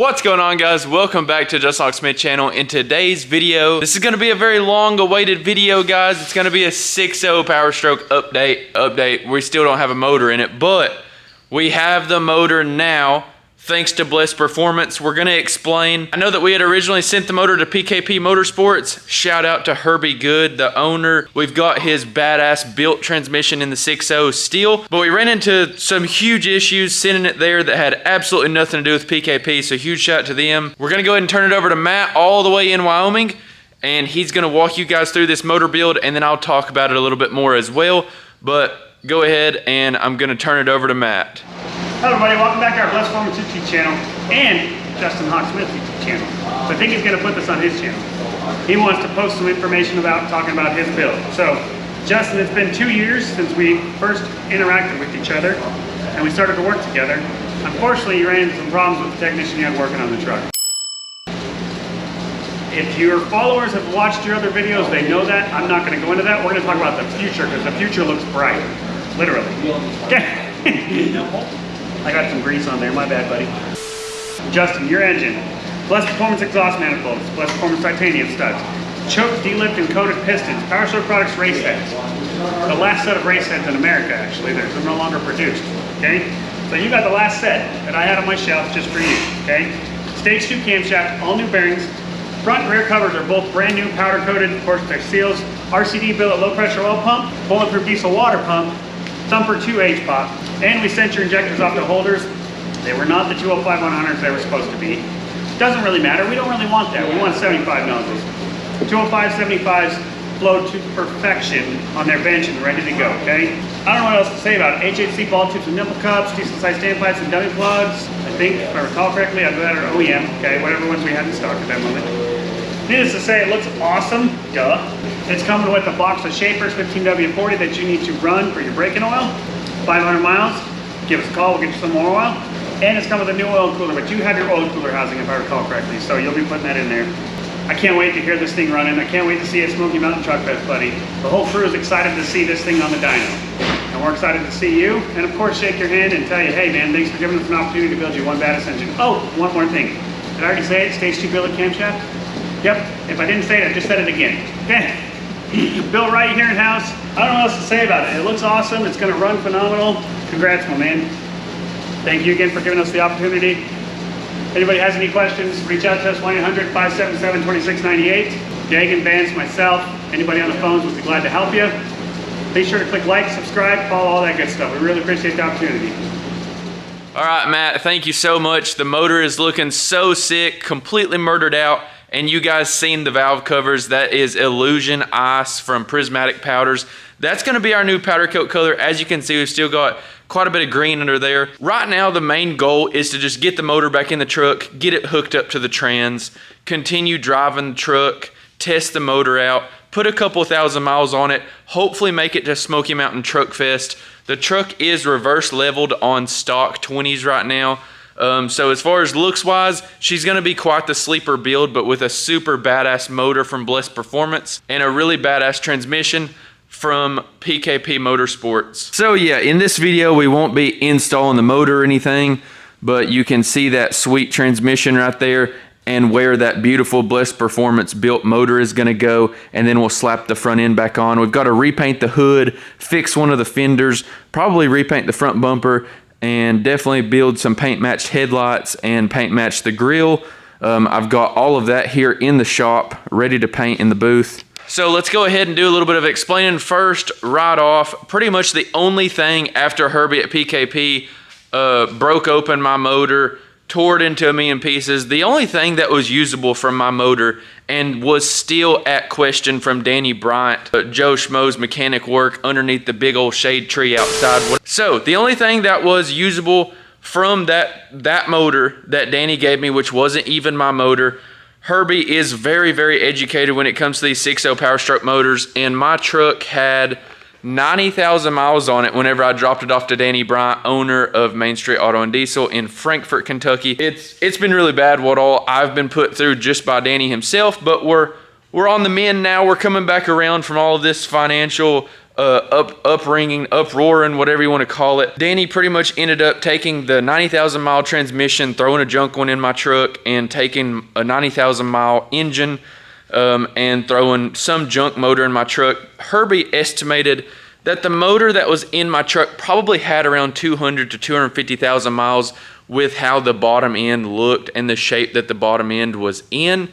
What's going on, guys? Welcome back to Just Locksmith channel. In today's video, this is going to be a very long awaited video, guys. It's going to be a 6.0 Powerstoke update. We still don't have a motor in it, but we have the motor now thanks to Bliss Performance. We're going to explain. I know that we had originally sent the motor to PKP Motorsports. Shout out to Herbie Good, the owner. We've got his badass built transmission in the 6.0 steel, but we ran into some huge issues sending it there that had absolutely nothing to do with PKP, so huge shout out to them. We're going to go ahead and turn it over to Matt all the way in Wyoming, and he's going to walk you guys through this motor build, and then I'll talk about it a little bit more as well. But go ahead, and I'm going to turn it over to Matt. Hello everybody, welcome back to our Bliss Performance YouTube channel and Justin Hawksmith YouTube channel. So I think he's going to put this on his channel. He wants to post some information about talking about his build. So Justin, it's been 2 years since we first interacted with each other and we started to work together. Unfortunately, you ran into some problems with the technician you had working on the truck. If your followers have watched your other videos, they know that. I'm not going to go into that. We're going to talk about the future because the future looks bright, literally. Okay. I got some grease on there, my bad, buddy. Justin, your engine. Bliss Performance exhaust manifolds, Bliss Performance titanium studs, choke, delift, and coated pistons, Powerstoke Products race heads. The last set of race heads in America, actually. They're no longer produced, okay? So you got the last set that I had on my shelf just for you, okay? Stage 2 camshaft, all new bearings. Front and rear covers are both brand new powder coated, of course they're seals. RCD billet low pressure oil pump, bulletproof diesel water pump, Thumper 2 H-pop, and we sent your injectors off the holders. They were not the 205-100s they were supposed to be. Doesn't really matter, we don't really want that. We want 75 nozzles. 205 75s flowed to perfection on their bench and ready to go, okay? I don't know what else to say about it. HHC ball tubes and nipple cups, decent sized standpipes and dummy plugs. I think, if I recall correctly, I've got our OEM, okay, whatever ones we had in stock at that moment. Needless to say, it looks awesome, duh. It's coming with a box of Shapers 15W40 that you need to run for your braking oil. 500 miles, give us a call, we'll get you some more oil. And it's coming with a new oil cooler, but you have your oil cooler housing if I recall correctly, so you'll be putting that in there. I can't wait to hear this thing running. I can't wait to see it Smoky Mountain Truck Fest, buddy. The whole crew is excited to see this thing on the dyno. And we're excited to see you, and of course shake your hand and tell you, hey man, thanks for giving us an opportunity to build you one badass engine. Oh, one more thing. Did I already say it? Stage 2 billet camshaft? Yep, if I didn't say it, I just said it again. Okay, built right here in house. I don't know what else to say about it. It looks awesome, it's gonna run phenomenal. Congrats, my man. Thank you again for giving us the opportunity. Anybody has any questions, reach out to us, 1-800-577-2698. Dagan, Vance, myself, anybody on the phones would be glad to help you. Be sure to click like, subscribe, follow, all that good stuff. We really appreciate the opportunity. All right, Matt, thank you so much. The motor is looking so sick, completely murdered out. And you guys seen the valve covers. That is Illusion Ice from Prismatic Powders. That's gonna be our new powder coat color. As you can see, we've still got quite a bit of green under there. Right now, the main goal is to just get the motor back in the truck, get it hooked up to the trans, continue driving the truck, test the motor out, put a couple thousand miles on it, hopefully make it to Smoky Mountain Truck Fest. The truck is reverse leveled on stock 20s right now. So as far as looks wise, she's gonna be quite the sleeper build, but with a super badass motor from Bliss Performance and a really badass transmission from PKP Motorsports. So yeah, in this video, we won't be installing the motor or anything, but you can see that sweet transmission right there and where that beautiful Bliss Performance built motor is gonna go, and then we'll slap the front end back on. We've got to repaint the hood, fix one of the fenders, probably repaint the front bumper, and definitely build some paint matched headlights and paint match the grille. I've got all of that here in the shop ready to paint in the booth. So let's go ahead and do a little bit of explaining first right off. Pretty much the only thing after Herbie at PKP broke open my motor, tore it into a million pieces. The only thing that was usable from my motor and was still at question from Danny Bryant, Joe Schmo's mechanic work underneath the big old shade tree outside. So the only thing that was usable from that motor that Danny gave me, which wasn't even my motor, Herbie is very, very educated when it comes to these 6.0 Powerstroke motors, and my truck had 90,000 miles on it whenever I dropped it off to Danny Bryant, owner of Main Street Auto and Diesel in Frankfort, Kentucky. It's been really bad what all I've been put through just by Danny himself, but we're on the mend now. We're coming back around from all of this financial uproaring, whatever you want to call it. Danny pretty much ended up taking the 90,000 mile transmission, throwing a junk one in my truck, and taking a 90,000 mile engine and throwing some junk motor in my truck. Herbie estimated that the motor that was in my truck probably had around 200 to 250,000 miles with how the bottom end looked and the shape that the bottom end was in.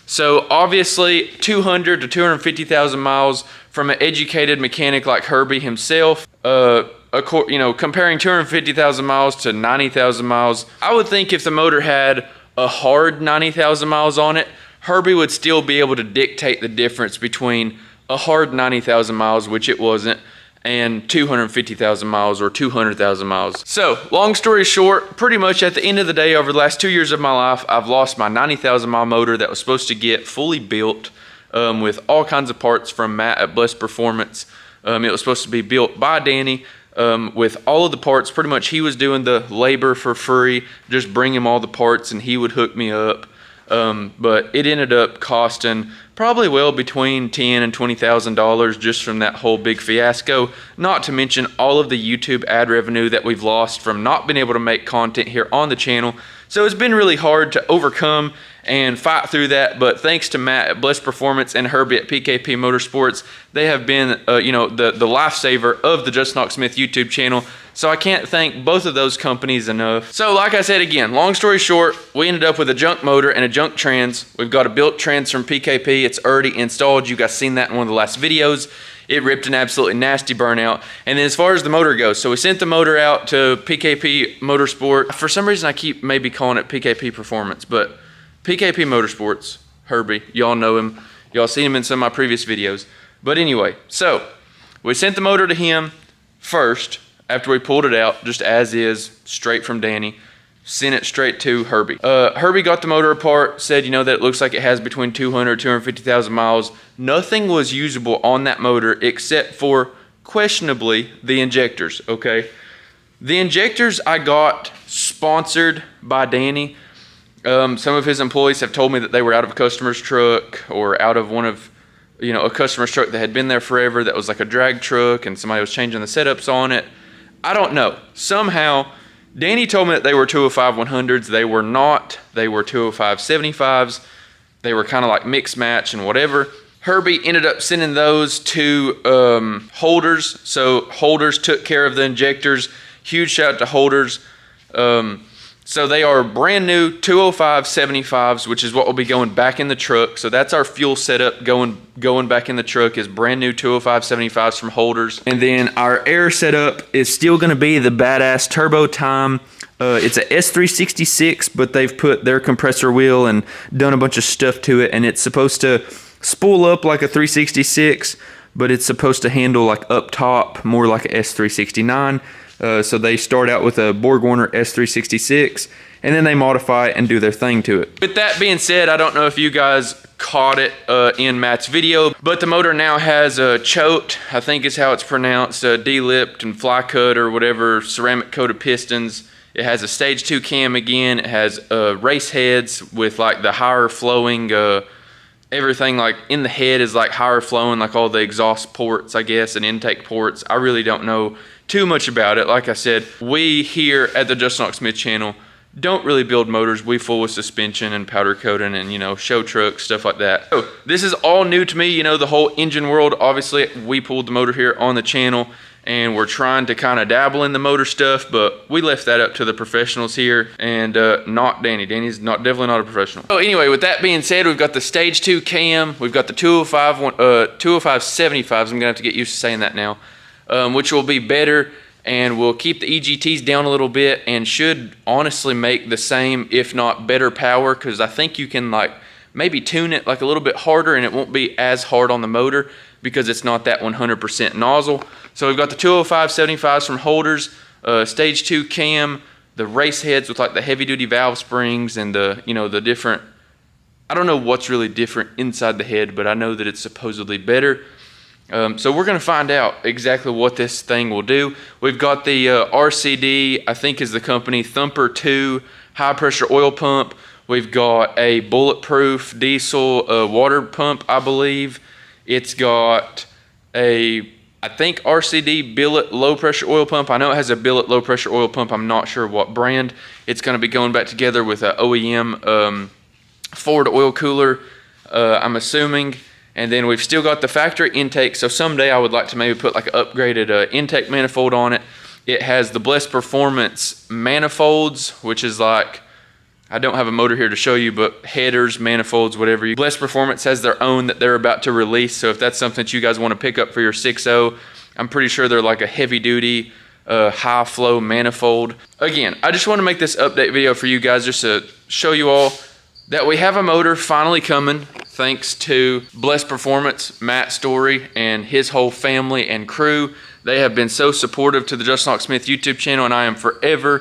So obviously 200 to 250,000 miles from an educated mechanic like Herbie himself, comparing 250,000 miles to 90,000 miles, I would think if the motor had a hard 90,000 miles on it, Herbie would still be able to dictate the difference between a hard 90,000 miles, which it wasn't, and 250,000 miles or 200,000 miles. So, long story short, pretty much at the end of the day, over the last 2 years of my life, I've lost my 90,000 mile motor that was supposed to get fully built with all kinds of parts from Matt at Blessed Performance. It was supposed to be built by Danny with all of the parts. Pretty much he was doing the labor for free, just bring him all the parts and he would hook me up. But it ended up costing probably well between $10,000 and $20,000 just from that whole big fiasco, not to mention all of the YouTube ad revenue that we've lost from not being able to make content here on the channel. So it's been really hard to overcome and fight through that, but thanks to Matt at Blessed Performance and Herbie at PKP Motorsports, they have been the lifesaver of the Just Knock Smith YouTube channel. So I can't thank both of those companies enough. So like I said again, long story short, we ended up with a junk motor and a junk trans. We've got a built trans from PKP. It's already installed. You guys seen that in one of the last videos. It ripped an absolutely nasty burnout. And then as far as the motor goes, so we sent the motor out to PKP Motorsport. For some reason I keep maybe calling it PKP Performance, but PKP Motorsports, Herbie, y'all know him. Y'all seen him in some of my previous videos. But anyway, so we sent the motor to him first after we pulled it out, just as is, straight from Danny. Sent it straight to Herbie. Herbie got the motor apart, said, that it looks like it has between 200 and 250,000 miles. Nothing was usable on that motor except for, questionably, the injectors, okay? The injectors I got sponsored by Danny. Some of his employees have told me that they were out of a customer's truck or out of one of, a customer's truck that had been there forever that was like a drag truck and somebody was changing the setups on it. I don't know. Somehow, Danny told me that they were 205 100s. They were not. They were 205 75s. They were kind of like mix match and whatever. Herbie ended up sending those to Holders. So Holders took care of the injectors. Huge shout out to Holders. So they are brand new 205 75s, which is what will be going back in the truck. So that's our fuel setup going back in the truck is brand new 205 75s from Holders. And then our air setup is still going to be the badass Turbo Time. It's a S366, but they've put their compressor wheel and done a bunch of stuff to it. And it's supposed to spool up like a 366, but it's supposed to handle like up top more like a S369. So they start out with a BorgWarner S366, and then they modify it and do their thing to it. With that being said, I don't know if you guys caught it in Matt's video, but the motor now has a chote, I think is how it's pronounced, de-lipped and fly cut or whatever, ceramic coated pistons. It has a stage 2 cam again. It has race heads with like the higher flowing, everything like in the head is like higher flowing, like all the exhaust ports, I guess, and intake ports. I really don't know too much about it. Like I said, we here at the Just Knock Smith channel don't really build motors. We fool with suspension and powder coating and, show trucks, stuff like that. So this is all new to me, the whole engine world. Obviously, we pulled the motor here on the channel and we're trying to kind of dabble in the motor stuff, but we left that up to the professionals here and not Danny. Danny's definitely not a professional. So anyway, with that being said, we've got the stage 2 cam. We've got the 205 75s. I'm going to have to get used to saying that now. Which will be better, and we'll keep the EGTs down a little bit and should honestly make the same, if not better power, because I think you can like maybe tune it like a little bit harder and it won't be as hard on the motor because it's not that 100% nozzle. So we've got the 205 75s from Holders, stage 2 cam, the race heads with like the heavy duty valve springs and the, the different, I don't know what's really different inside the head, but I know that it's supposedly better. So we're going to find out exactly what this thing will do. We've got the RCD, I think is the company, Thumper 2 high pressure oil pump. We've got a bulletproof diesel water pump, I believe. It's got a I think RCD billet low pressure oil pump. I know it has a billet low pressure oil pump. I'm not sure what brand. It's going to be going back together with a OEM Ford oil cooler, I'm assuming. And then we've still got the factory intake. So someday I would like to maybe put like an upgraded intake manifold on it. It has the Blessed Performance manifolds, which is like, I don't have a motor here to show you, but headers, manifolds, whatever. Blessed Performance has their own that they're about to release. So if that's something that you guys want to pick up for your 6.0, I'm pretty sure they're like a heavy duty, high flow manifold. Again, I just want to make this update video for you guys just to show you all that we have a motor finally coming, thanks to Blessed Performance, Matt Story, and his whole family and crew. They have been so supportive to the Justin Lock Smith YouTube channel, and I am forever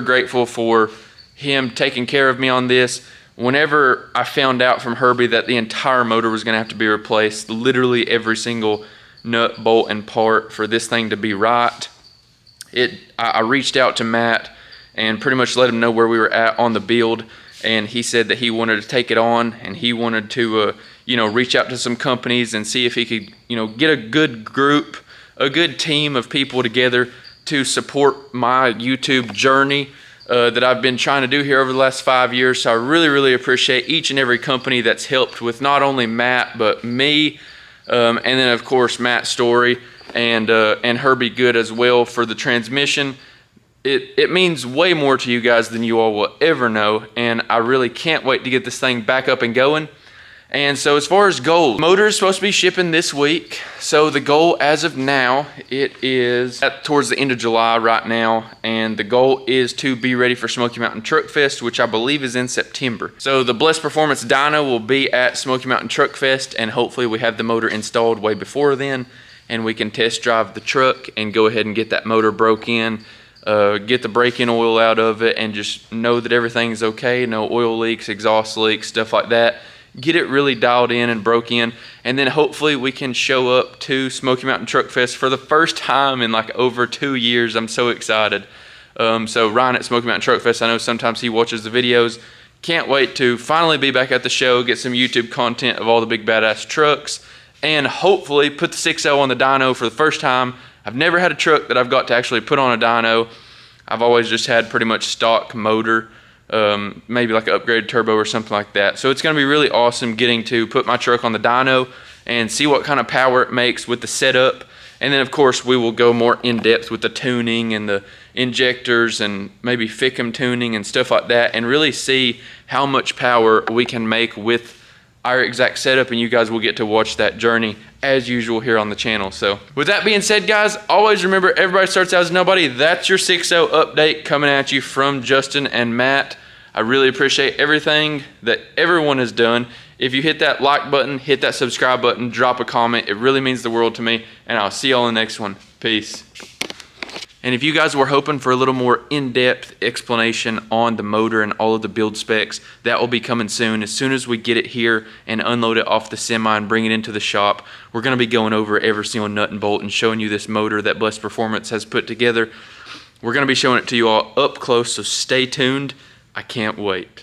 grateful for him taking care of me on this. Whenever I found out from Herbie that the entire motor was gonna have to be replaced, literally every single nut, bolt, and part for this thing to be right, I reached out to Matt and pretty much let him know where we were at on the build. And he said that he wanted to take it on, and he wanted to, reach out to some companies and see if he could, get a good group, a good team of people together to support my YouTube journey that I've been trying to do here over the last 5 years. So I really appreciate each and every company that's helped with not only Matt, but me, and then of course Matt Story and Herbie Good as well for the transmission. It means way more to you guys than you all will ever know, and I really can't wait to get this thing back up and going. And so as far as goals, motor is supposed to be shipping this week. So the goal as of now, it is towards the end of July right now, and the goal is to be ready for Smoky Mountain Truck Fest, which I believe is in September. So the Blessed Performance dyno will be at Smoky Mountain Truck Fest, and hopefully we have the motor installed way before then, and we can test drive the truck and go ahead and get that motor broke in. Get the break-in oil out of it and just know that everything's okay, no oil leaks, exhaust leaks, stuff like that. Get it really dialed in and broke in, and then hopefully we can show up to Smoky Mountain Truck Fest for the first time in like over 2 years. I'm so excited. So Ryan at Smoky Mountain Truck Fest, I know sometimes he watches the videos. Can't wait to finally be back at the show, get some YouTube content of all the big badass trucks, and hopefully put the 6.0 on the dyno for the first time. I've never had a truck that I've got to actually put on a dyno. I've always just had pretty much stock motor, maybe like an upgraded turbo or something like that. So it's going to be really awesome getting to put my truck on the dyno and see what kind of power it makes with the setup. And then of course we will go more in depth with the tuning and the injectors and maybe FICM tuning and stuff like that, and really see how much power we can make with our exact setup, and you guys will get to watch that journey as usual here on the channel. So with that being said, guys, always remember, everybody starts out as nobody. That's your 6.0 update coming at you from Justin and Matt. I really appreciate everything that everyone has done. If you hit that like button, hit that subscribe button, drop a comment, it really means the world to me, and I'll see y'all in the next one. Peace. And if you guys were hoping for a little more in-depth explanation on the motor and all of the build specs, that will be coming soon. As soon as we get it here and unload it off the semi and bring it into the shop, we're going to be going over every single nut and bolt and showing you this motor that Blessed Performance has put together. We're going to be showing it to you all up close, so stay tuned. I can't wait.